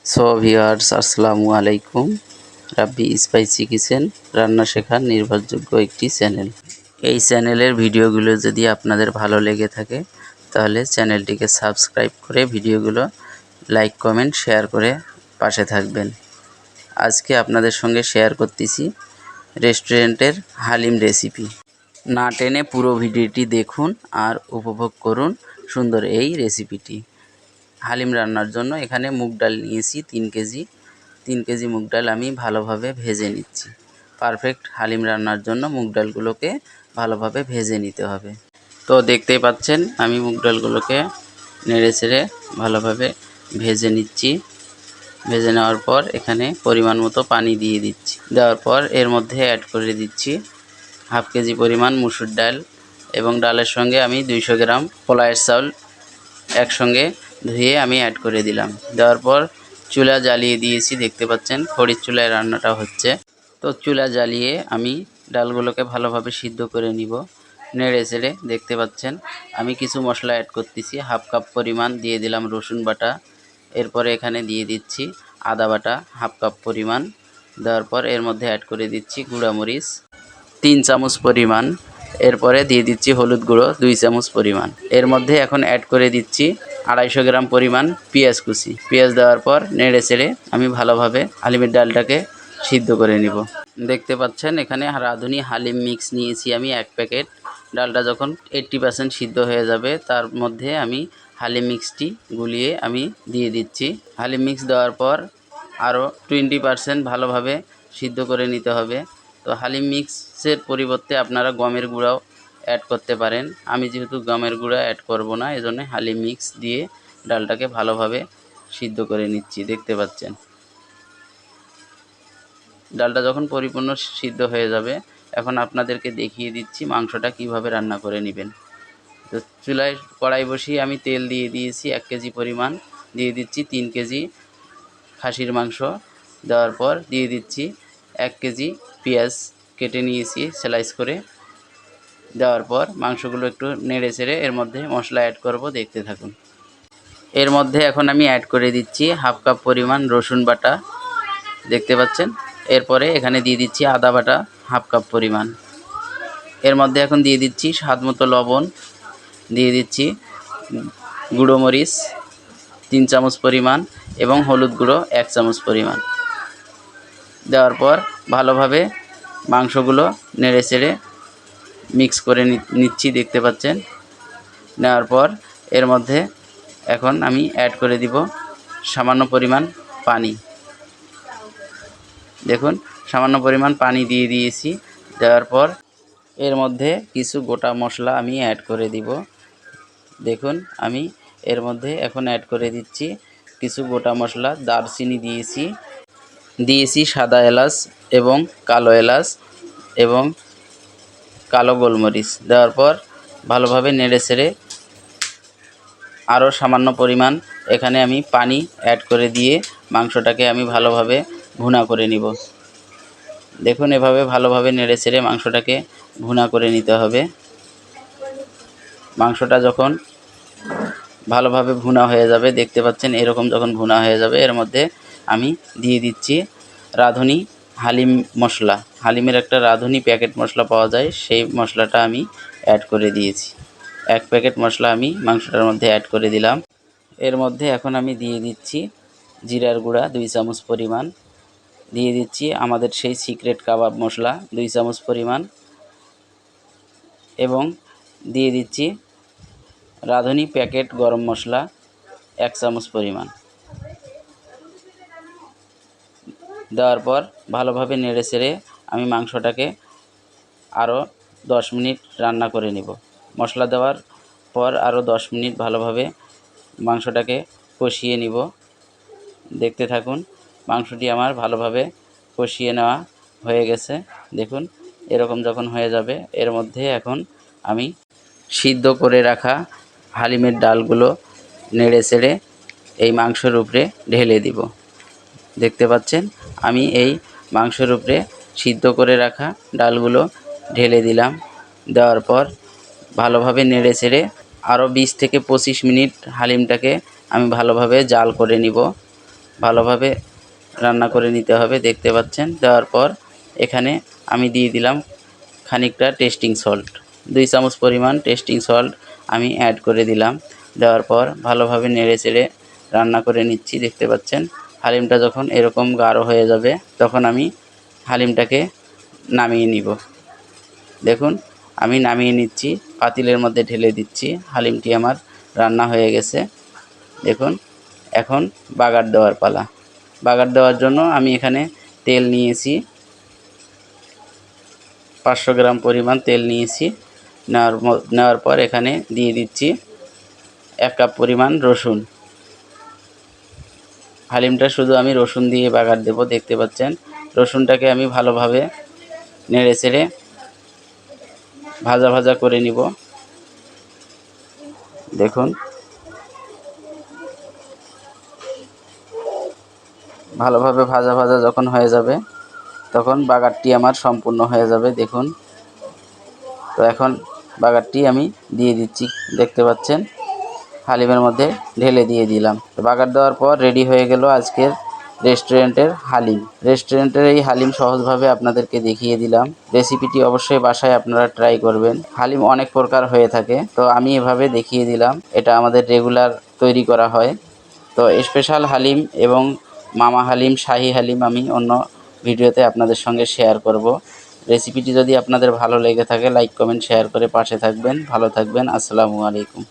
So viewers, আসসালামু আলাইকুম। রাব্বি spicy kitchen রান্না শেখার নির্ভরযোগ্য একটি চ্যানেল। এই চ্যানেলের ভিডিওগুলো যদি আপনাদের ভালো লেগে থাকে তাহলে চ্যানেলটিকে সাবস্ক্রাইব করে ভিডিওগুলো লাইক, কমেন্ট, শেয়ার করে পাশে থাকবেন। আজকে আপনাদের সঙ্গে শেয়ার করতেছি রেস্টুরেন্টের হালিম রেসিপি। না টেনে পুরো ভিডিওটি দেখুন আর উপভোগ করুন সুন্দর এই রেসিপিটি। হালিম রান্নার জন্য এখানে মুগ ডাল নিয়েছি 3 কেজি মুগ ডাল আমি ভালোভাবে ভেজে নিচ্ছি। পারফেক্ট হালিম রান্নার জন্য মুগ ডালগুলোকে ভালোভাবে ভেজে নিতে হবে। তো দেখতেই পাচ্ছেন আমি মুগ ডালগুলোকে নেড়ে চেড়ে ভালোভাবে ভেজে নিচ্ছি। ভেজে নেওয়ার পর এখানে পরিমাণ মতো পানি দিয়ে দিচ্ছি। দেওয়ার পর এর মধ্যে অ্যাড করে দিচ্ছি হাফ কেজি পরিমাণ মুসুর ডাল এবং ডালের সঙ্গে আমি 200 গ্রাম পোলাওয়ের চাউল একসঙ্গে ধুয়ে আমি অ্যাড করে দিলাম। দেওয়ার পর চুলা জ্বালিয়ে দিয়েছি, দেখতে পাচ্ছেন খড়ির চুলায় রান্নাটা হচ্ছে। তো চুলা জ্বালিয়ে আমি ডালগুলোকে ভালোভাবে সিদ্ধ করে নিব। নেড়ে চেড়ে দেখতে পাচ্ছেন আমি কিছু মশলা অ্যাড করতেছি। হাফ কাপ পরিমাণ দিয়ে দিলাম রসুন বাটা। এরপরে এখানে দিয়ে দিচ্ছি আদা বাটা হাফ কাপ পরিমাণ। দেওয়ার পর এর মধ্যে অ্যাড করে দিচ্ছি গুঁড়ামরিচ 3 চামচ পরিমাণ। এরপরে দিয়ে দিচ্ছি হলুদ গুঁড়ো 2 চামচ পরিমাণ। এর মধ্যে এখন অ্যাড করে দিচ্ছি 250 গ্রাম পরিমাণ পেঁয়াজ কুচি। পেঁয়াজ দেওয়ার পর নেড়ে চেড়ে আমি ভালোভাবে হালিমের ডালটাকে সিদ্ধ করে নিব। দেখতে পাচ্ছেন এখানে রাঁধুনি হালিম মিক্স নিয়েছি আমি 1 প্যাকেট। ডালটা যখন 80% সিদ্ধ হয়ে যাবে তার মধ্যে আমি হালিম মিক্সটি গুলিয়ে আমি দিয়ে দিচ্ছি। হালিম মিক্স দেওয়ার পর আরও 20% ভালোভাবে সিদ্ধ করে নিতে হবে। তো হালিম মিক্সের পরিবর্তে আপনারা গমের গুঁড়াও অ্যাড করতে পারেন। আমি যেহেতু গমের গুঁড়া অ্যাড করব না, এজন্য হালিম মিক্স দিয়ে ডালটাকে ভালোভাবে সিদ্ধ করে নিচ্ছি। দেখতে পাচ্ছেন ডালটা যখন পরিপূর্ণ সিদ্ধ হয়ে যাবে এখন আপনাদেরকে দেখিয়ে দিচ্ছি মাংসটা কিভাবে রান্না করে নেবেন। তো চুলায় কড়াই বসিয়ে আমি তেল দিয়ে দিয়েছি 1 কেজি পরিমাণ। দিয়ে দিচ্ছি 3 কেজি খাসির মাংস। দেওয়ার পর দিয়ে দিচ্ছি 1 কেজি পেঁয়াজ কেটে নিয়েছি স্লাইস করে। দেওয়ার পর মাংসগুলো একটু নেড়ে চেড়ে এর মধ্যে মশলা অ্যাড করব, দেখতে থাকুন। এর মধ্যে এখন আমি অ্যাড করে দিচ্ছি হাফ কাপ পরিমাণ রসুন বাটা, দেখতে পাচ্ছেন। এরপরে এখানে দিয়ে দিচ্ছি আদা বাটা হাফ কাপ পরিমাণ। এর মধ্যে এখন দিয়ে দিচ্ছি স্বাদ মতো লবণ, দিয়ে দিচ্ছি গুঁড়ো মরিচ 3 চামচ পরিমাণ এবং হলুদ গুঁড়ো 1 চামচ পরিমাণ। দেওয়ার পর ভালোভাবে মাংসগুলো নেড়ে চেড়ে মিক্স করে নিচ্ছি, দেখতে পাচ্ছেন। নেওয়ার পর এর মধ্যে এখন আমি অ্যাড করে দিব সামান্য পরিমাণ পানি। দেখুন সামান্য পরিমাণ পানি দিয়ে দিয়েছি। দেওয়ার পর এর মধ্যে কিছু গোটা মশলা আমি অ্যাড করে দিব। দেখুন আমি এর মধ্যে এখন অ্যাড করে দিচ্ছি কিছু গোটা মশলা। দারচিনি দিয়েছি সাদা এলাচ এবং কালো এলাচ এবং কালো গোলমরিচ। দেওয়ার পর ভালোভাবে নেড়ে চেড়ে আরও সামান্য পরিমাণ এখানে আমি পানি অ্যাড করে দিয়ে মাংসটাকে আমি ভালোভাবে ভুনা করে নিব। দেখুন এভাবে ভালোভাবে নেড়ে চেড়ে মাংসটাকে ভুনা করে নিতে হবে। মাংসটা যখন ভালোভাবে ভুনা হয়ে যাবে, দেখতে পাচ্ছেন এরকম যখন ভুনা হয়ে যাবে এর মধ্যে আমি দিয়ে দিচ্ছি রাঁধুনি হালিম মশলা। হালিমের একটা রাঁধুনি প্যাকেট মশলা পাওয়া যায়, সেই মশলাটা আমি অ্যাড করে দিয়েছি। 1 প্যাকেট মশলা আমি মাংসটার মধ্যে অ্যাড করে দিলাম। এর মধ্যে এখন আমি দিয়ে দিচ্ছি জিরার গুঁড়া 2 চামচ পরিমাণ। দিয়ে দিচ্ছি আমাদের সেই সিক্রেট কাবাব মশলা 2 চামচ পরিমাণ এবং দিয়ে দিচ্ছি রাঁধুনি প্যাকেট গরম মশলা 1 চামচ পরিমাণ। দেওয়ার পর ভালোভাবে নেড়ে চেড়ে আমি মাংসটাকে আরও 10 মিনিট রান্না করে নেব। মশলা দেওয়ার পর আরও 10 মিনিট ভালোভাবে মাংসটাকে কষিয়ে নিব। দেখতে থাকুন মাংসটি আমার ভালোভাবে কষিয়ে নেওয়া হয়ে গেছে। দেখুন এরকম যখন হয়ে যাবে এর মধ্যে এখন আমি সিদ্ধ করে রাখা হালিমের ডালগুলো নেড়ে চেড়ে এই মাংসের উপরে ঢেলে দিব। দেখতে পাচ্ছেন আমি এই মাংসের উপরে সিদ্ধ করে রাখা ডালগুলো ঢেলে দিলাম। দেওয়ার পর ভালোভাবে নেড়ে চেড়ে আরও 20 থেকে 25 মিনিট হালিমটাকে আমি ভালোভাবে জাল করে নিব। ভালোভাবে রান্না করে নিতে হবে। দেখতে পাচ্ছেন, দেওয়ার পর এখানে আমি দিয়ে দিলাম খানিকটা টেস্টিং সল্ট, 2 চামচ পরিমাণ টেস্টিং সল্ট আমি অ্যাড করে দিলাম। দেওয়ার পর ভালোভাবে নেড়েচেড়ে রান্না করে নিচ্ছি। দেখতে পাচ্ছেন, হালিমটা যখন এরকম গাঢ় হয়ে যাবে তখন আমি হালিমটাকে নামিয়ে নিব। দেখুন, আমি নামিয়ে নিচ্ছি, পাতিলের মধ্যে ঢেলে দিচ্ছি। হালিমটি আমার রান্না হয়ে গেছে। দেখুন, এখন বাগার দেওয়ার পালা। বাগার দেওয়ার জন্য আমি এখানে তেল নিয়েছি, 500 গ্রাম পরিমাণ তেল নিয়েছি। নেওয়ার পর এখানে দিয়ে দিচ্ছি 1 কাপ পরিমাণ রসুন। হালিমটা শুধু আমি রসুন দিয়ে বাগার দেব। দেখতে পাচ্ছেন, রসুনটাকে আমি ভালোভাবে নেড়েচেড়ে ভাজা ভাজা করে নিব। দেখুন, ভালোভাবে ভাজা ভাজা যখন হয়ে যাবে তখন বাগারটি আমার সম্পূর্ণ হয়ে যাবে। দেখুন, তো এখন বাগারটি আমি দিয়ে দিচ্ছি। দেখতে পাচ্ছেন, হালিমের মধ্যে ঢেলে দিয়ে দিলাম। তো বাগার দেওয়ার পর রেডি হয়ে গেল আজকের রেস্টুরেন্টের হালিম। রেস্টুরেন্টের এই হালিম সহজভাবে আপনাদেরকে দেখিয়ে দিলাম। রেসিপিটি অবশ্যই বাসায় আপনারা ট্রাই করবেন। হালিম অনেক প্রকার হয়ে থাকে, তো আমি এভাবে দেখিয়ে দিলাম। এটা আমাদের রেগুলার তৈরি করা হয়। তো স্পেশাল হালিম এবং মামা হালিম, শাহি হালিম আমি অন্য ভিডিওতে আপনাদের সঙ্গে শেয়ার করব। রেসিপিটি যদি আপনাদের ভালো লেগে থাকে লাইক কমেন্ট শেয়ার করে পাশে থাকবেন। ভালো থাকবেন। আসসালামু আলাইকুম।